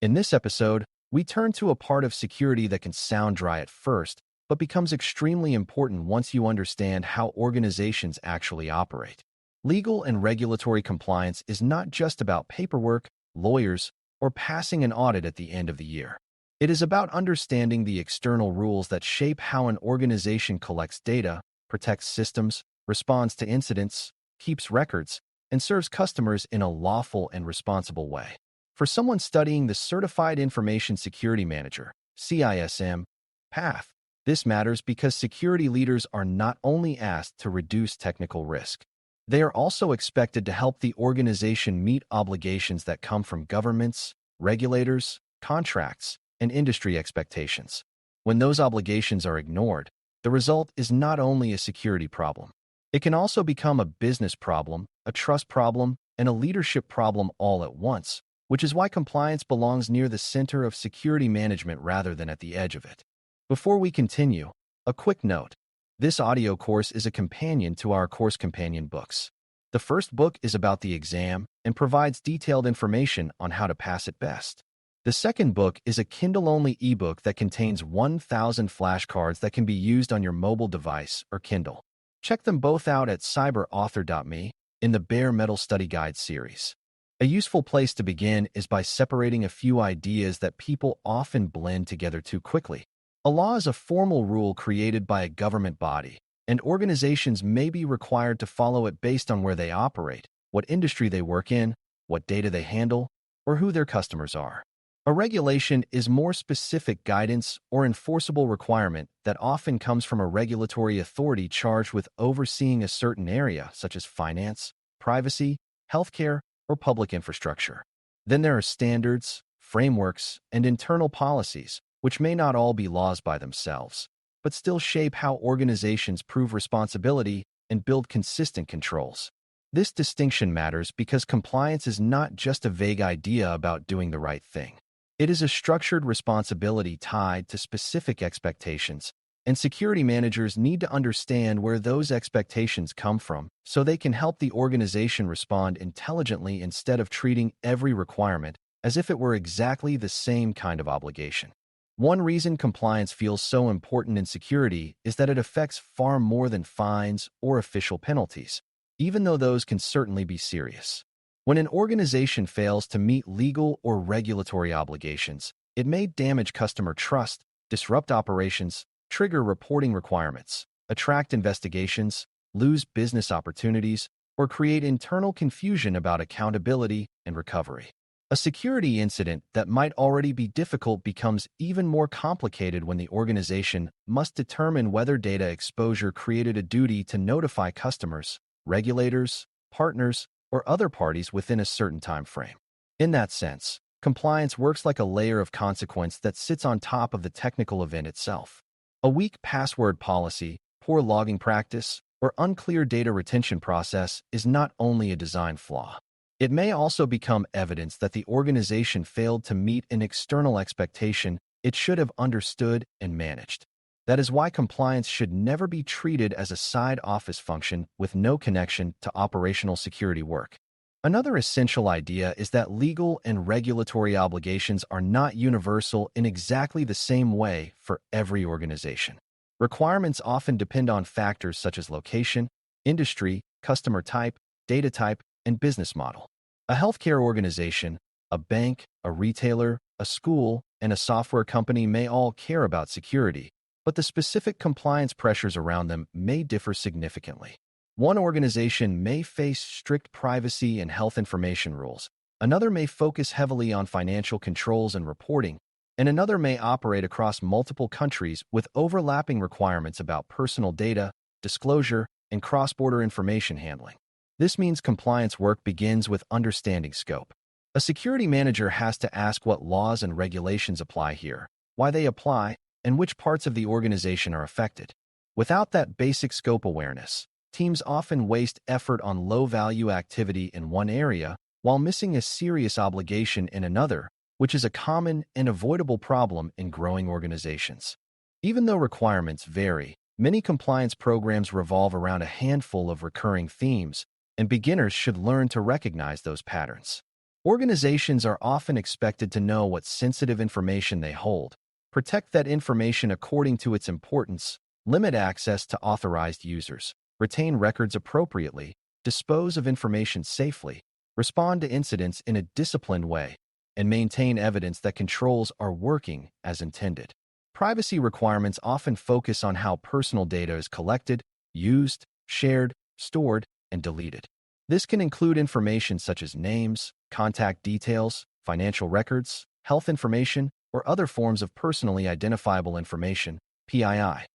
In this episode, we turn to a part of security that can sound dry at first, but becomes extremely important once you understand how organizations actually operate. Legal and regulatory compliance is not just about paperwork, lawyers, or passing an audit at the end of the year. It is about understanding the external rules that shape how an organization collects data, protects systems, responds to incidents, keeps records, and serves customers in a lawful and responsible way. For someone studying the Certified Information Security Manager (CISM) path, this matters because security leaders are not only asked to reduce technical risk, they are also expected to help the organization meet obligations that come from governments, regulators, contracts, and industry expectations. When those obligations are ignored, the result is not only a security problem. It can also become a business problem, a trust problem, and a leadership problem all at once, which is why compliance belongs near the center of security management rather than at the edge of it. Before we continue, a quick note. This audio course is a companion to our course companion books. The first book is about the exam and provides detailed information on how to pass it best. The second book is a Kindle-only ebook that contains 1,000 flashcards that can be used on your mobile device or Kindle. Check them both out at cyberauthor.me in the Bare Metal Study Guide series. A useful place to begin is by separating a few ideas that people often blend together too quickly. A law is a formal rule created by a government body, and organizations may be required to follow it based on where they operate, what industry they work in, what data they handle, or who their customers are. A regulation is more specific guidance or enforceable requirement that often comes from a regulatory authority charged with overseeing a certain area, such as finance, privacy, healthcare, or public infrastructure. Then there are standards, frameworks, and internal policies, which may not all be laws by themselves, but still shape how organizations prove responsibility and build consistent controls. This distinction matters because compliance is not just a vague idea about doing the right thing. It is a structured responsibility tied to specific expectations, and security managers need to understand where those expectations come from so they can help the organization respond intelligently instead of treating every requirement as if it were exactly the same kind of obligation. One reason compliance feels so important in security is that it affects far more than fines or official penalties, even though those can certainly be serious. When an organization fails to meet legal or regulatory obligations, it may damage customer trust, disrupt operations, trigger reporting requirements, attract investigations, lose business opportunities, or create internal confusion about accountability and recovery. A security incident that might already be difficult becomes even more complicated when the organization must determine whether data exposure created a duty to notify customers, regulators, partners, or other parties within a certain time frame. In that sense, compliance works like a layer of consequence that sits on top of the technical event itself. A weak password policy, poor logging practice, or unclear data retention process is not only a design flaw. It may also become evidence that the organization failed to meet an external expectation it should have understood and managed. That is why compliance should never be treated as a side office function with no connection to operational security work. Another essential idea is that legal and regulatory obligations are not universal in exactly the same way for every organization. Requirements often depend on factors such as location, industry, customer type, data type, and business model. A healthcare organization, a bank, a retailer, a school, and a software company may all care about security, but the specific compliance pressures around them may differ significantly. One organization may face strict privacy and health information rules, another may focus heavily on financial controls and reporting, and another may operate across multiple countries with overlapping requirements about personal data, disclosure, and cross-border information handling. This means compliance work begins with understanding scope. A security manager has to ask what laws and regulations apply here, why they apply, and which parts of the organization are affected. Without that basic scope awareness, teams often waste effort on low-value activity in one area while missing a serious obligation in another, which is a common and avoidable problem in growing organizations. Even though requirements vary, many compliance programs revolve around a handful of recurring themes, and beginners should learn to recognize those patterns. Organizations are often expected to know what sensitive information they hold, protect that information according to its importance, limit access to authorized users, retain records appropriately, dispose of information safely, respond to incidents in a disciplined way, and maintain evidence that controls are working as intended. Privacy requirements often focus on how personal data is collected, used, shared, stored, and deleted. This can include information such as names, contact details, financial records, health information, or other forms of personally identifiable information, PII.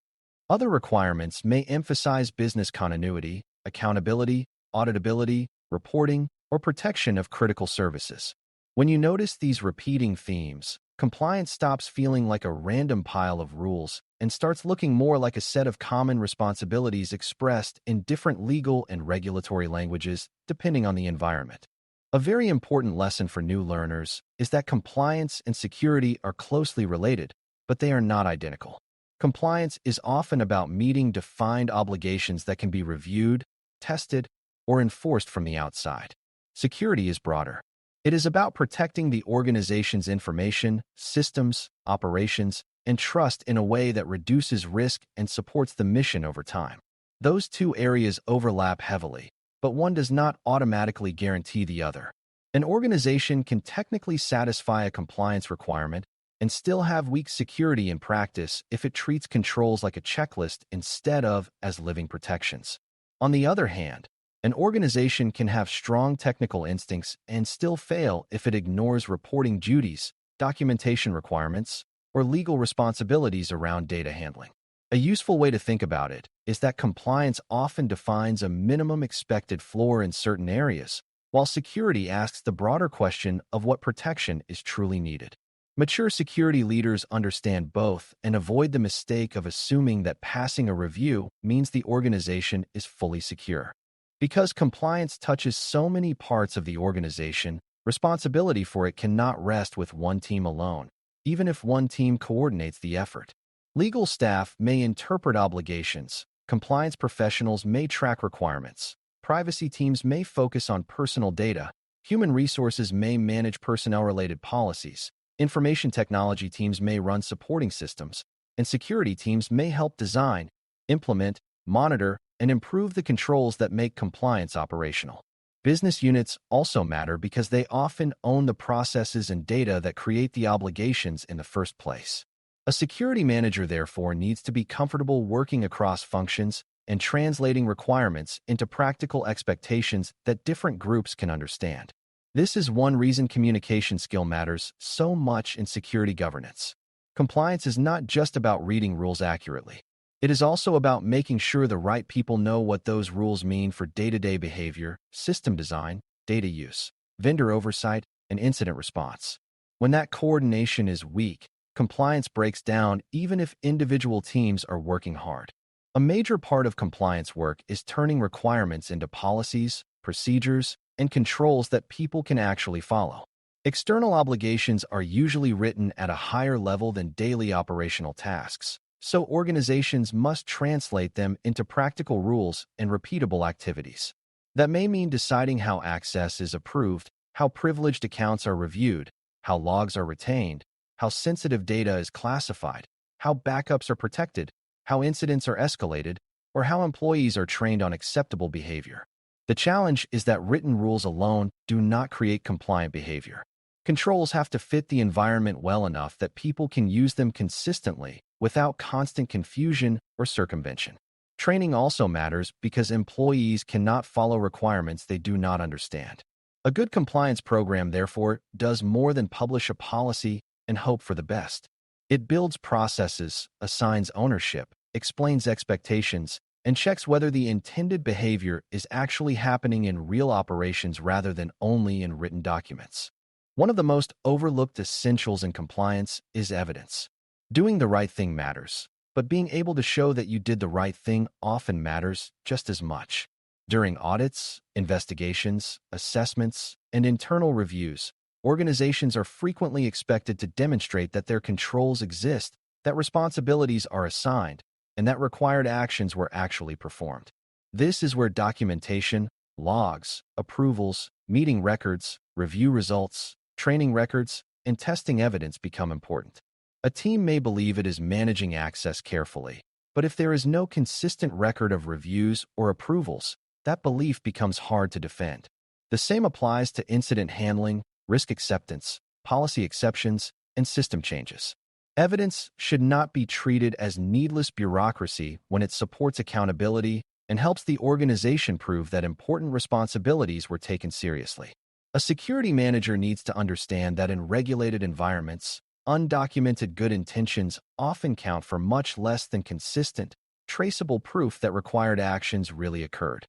Other requirements may emphasize business continuity, accountability, auditability, reporting, or protection of critical services. When you notice these repeating themes, compliance stops feeling like a random pile of rules and starts looking more like a set of common responsibilities expressed in different legal and regulatory languages, depending on the environment. A very important lesson for new learners is that compliance and security are closely related, but they are not identical. Compliance is often about meeting defined obligations that can be reviewed, tested, or enforced from the outside. Security is broader. It is about protecting the organization's information, systems, operations, and trust in a way that reduces risk and supports the mission over time. Those two areas overlap heavily, but one does not automatically guarantee the other. An organization can technically satisfy a compliance requirement and still have weak security in practice if it treats controls like a checklist instead of as living protections. On the other hand, an organization can have strong technical instincts and still fail if it ignores reporting duties, documentation requirements, or legal responsibilities around data handling. A useful way to think about it is that compliance often defines a minimum expected floor in certain areas, while security asks the broader question of what protection is truly needed. Mature security leaders understand both and avoid the mistake of assuming that passing a review means the organization is fully secure. Because compliance touches so many parts of the organization, responsibility for it cannot rest with one team alone, even if one team coordinates the effort. Legal staff may interpret obligations, compliance professionals may track requirements, privacy teams may focus on personal data, human resources may manage personnel-related policies, information technology teams may run supporting systems, and security teams may help design, implement, monitor, and improve the controls that make compliance operational. Business units also matter because they often own the processes and data that create the obligations in the first place. A security manager, therefore, needs to be comfortable working across functions and translating requirements into practical expectations that different groups can understand. This is one reason communication skill matters so much in security governance. Compliance is not just about reading rules accurately. It is also about making sure the right people know what those rules mean for day-to-day behavior, system design, data use, vendor oversight, and incident response. When that coordination is weak, compliance breaks down even if individual teams are working hard. A major part of compliance work is turning requirements into policies, procedures, and controls that people can actually follow. External obligations are usually written at a higher level than daily operational tasks, so organizations must translate them into practical rules and repeatable activities. That may mean deciding how access is approved, how privileged accounts are reviewed, how logs are retained, how sensitive data is classified, how backups are protected, how incidents are escalated, or how employees are trained on acceptable behavior. The challenge is that written rules alone do not create compliant behavior. Controls have to fit the environment well enough that people can use them consistently without constant confusion or circumvention. Training also matters because employees cannot follow requirements they do not understand. A good compliance program, therefore, does more than publish a policy and hope for the best. It builds processes, assigns ownership, explains expectations, and checks whether the intended behavior is actually happening in real operations rather than only in written documents. One of the most overlooked essentials in compliance is evidence. Doing the right thing matters, but being able to show that you did the right thing often matters just as much. During audits, investigations, assessments, and internal reviews, organizations are frequently expected to demonstrate that their controls exist, that responsibilities are assigned, and that required actions were actually performed. This is where documentation, logs, approvals, Meeting records, review results, training records, and testing evidence become important. A team may believe it is managing access carefully, but if there is no consistent record of reviews or approvals, that belief becomes hard to defend. The same applies to incident handling, risk acceptance, policy exceptions, and system changes. Evidence should not be treated as needless bureaucracy when it supports accountability and helps the organization prove that important responsibilities were taken seriously. A security manager needs to understand that in regulated environments, undocumented good intentions often count for much less than consistent, traceable proof that required actions really occurred.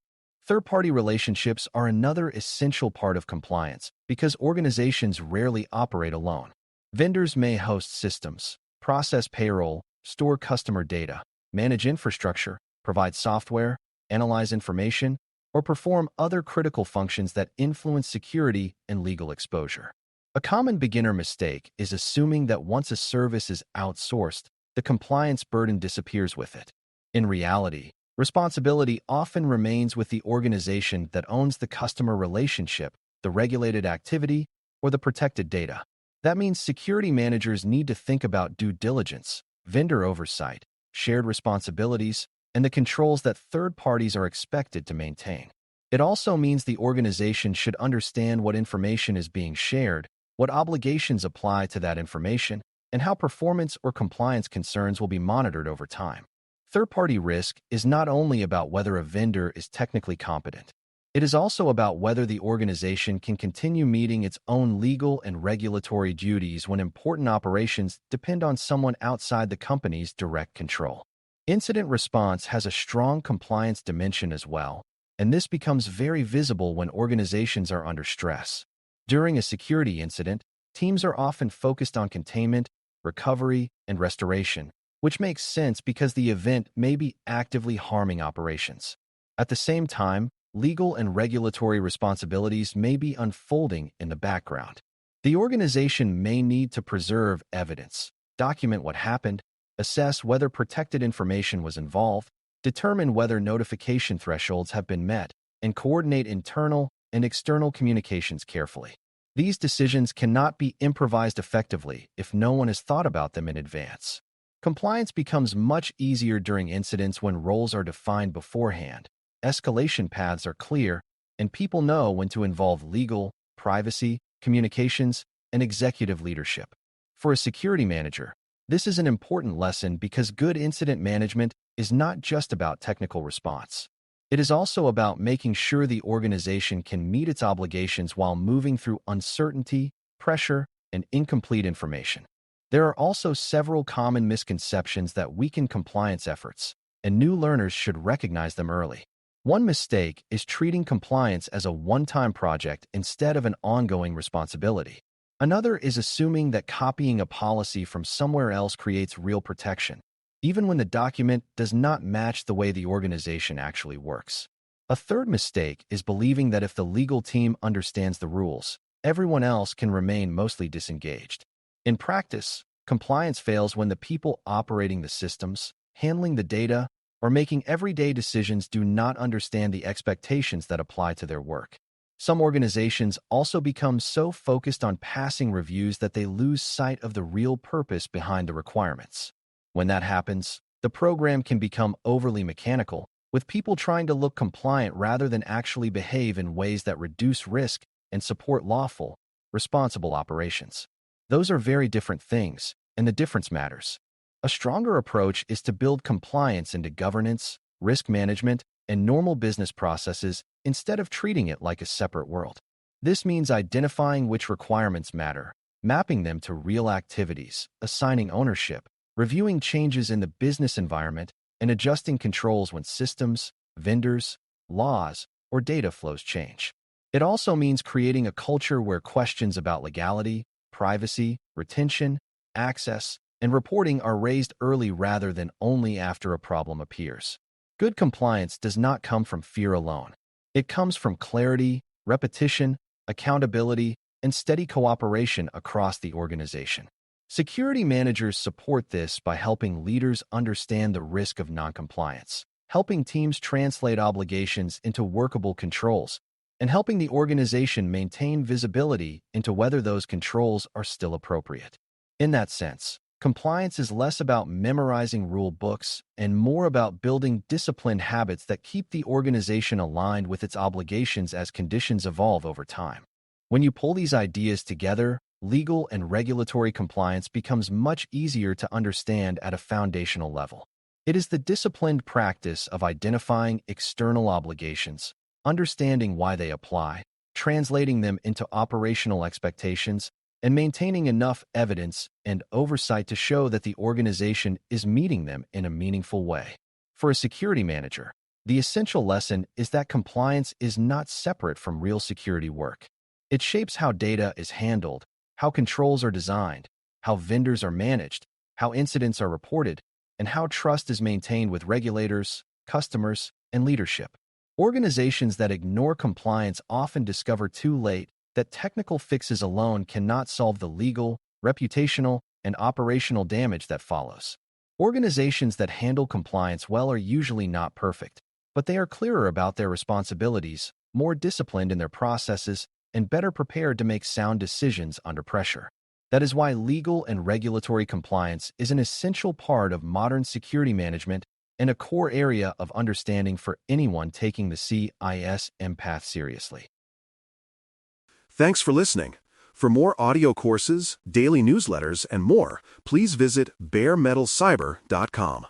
Third-party relationships are another essential part of compliance because organizations rarely operate alone. Vendors may host systems, process payroll, store customer data, manage infrastructure, provide software, analyze information, or perform other critical functions that influence security and legal exposure. A common beginner mistake is assuming that once a service is outsourced, the compliance burden disappears with it. In reality, responsibility often remains with the organization that owns the customer relationship, the regulated activity, or the protected data. That means security managers need to think about due diligence, vendor oversight, shared responsibilities, and the controls that third parties are expected to maintain. It also means the organization should understand what information is being shared, what obligations apply to that information, and how performance or compliance concerns will be monitored over time. Third-party risk is not only about whether a vendor is technically competent. It is also about whether the organization can continue meeting its own legal and regulatory duties when important operations depend on someone outside the company's direct control. Incident response has a strong compliance dimension as well, and this becomes very visible when organizations are under stress. During a security incident, teams are often focused on containment, recovery, and restoration, which makes sense because the event may be actively harming operations. At the same time, legal and regulatory responsibilities may be unfolding in the background. The organization may need to preserve evidence, document what happened, assess whether protected information was involved, determine whether notification thresholds have been met, and coordinate internal and external communications carefully. These decisions cannot be improvised effectively if no one has thought about them in advance. Compliance becomes much easier during incidents when roles are defined beforehand, escalation paths are clear, and people know when to involve legal, privacy, communications, and executive leadership. For a security manager, this is an important lesson because good incident management is not just about technical response. It is also about making sure the organization can meet its obligations while moving through uncertainty, pressure, and incomplete information. There are also several common misconceptions that weaken compliance efforts, and new learners should recognize them early. One mistake is treating compliance as a one-time project instead of an ongoing responsibility. Another is assuming that copying a policy from somewhere else creates real protection, even when the document does not match the way the organization actually works. A third mistake is believing that if the legal team understands the rules, everyone else can remain mostly disengaged. In practice, compliance fails when the people operating the systems, handling the data, or making everyday decisions do not understand the expectations that apply to their work. Some organizations also become so focused on passing reviews that they lose sight of the real purpose behind the requirements. When that happens, the program can become overly mechanical, with people trying to look compliant rather than actually behave in ways that reduce risk and support lawful, responsible operations. Those are very different things, and the difference matters. A stronger approach is to build compliance into governance, risk management, and normal business processes instead of treating it like a separate world. This means identifying which requirements matter, mapping them to real activities, assigning ownership, reviewing changes in the business environment, and adjusting controls when systems, vendors, laws, or data flows change. It also means creating a culture where questions about legality, privacy, retention, access, and reporting are raised early rather than only after a problem appears. Good compliance does not come from fear alone. It comes from clarity, repetition, accountability, and steady cooperation across the organization. Security managers support this by helping leaders understand the risk of noncompliance, helping teams translate obligations into workable controls, and helping the organization maintain visibility into whether those controls are still appropriate. In that sense, compliance is less about memorizing rule books and more about building disciplined habits that keep the organization aligned with its obligations as conditions evolve over time. When you pull these ideas together, legal and regulatory compliance becomes much easier to understand at a foundational level. It is the disciplined practice of identifying external obligations, understanding why they apply, translating them into operational expectations, and maintaining enough evidence and oversight to show that the organization is meeting them in a meaningful way. For a security manager, the essential lesson is that compliance is not separate from real security work. It shapes how data is handled, how controls are designed, how vendors are managed, how incidents are reported, and how trust is maintained with regulators, customers, and leadership. Organizations that ignore compliance often discover too late that technical fixes alone cannot solve the legal, reputational, and operational damage that follows. Organizations that handle compliance well are usually not perfect, but they are clearer about their responsibilities, more disciplined in their processes, and better prepared to make sound decisions under pressure. That is why legal and regulatory compliance is an essential part of modern security management and a core area of understanding for anyone taking the CISM path seriously. Thanks for listening. For more audio courses, daily newsletters, and more, please visit baremetalcyber.com.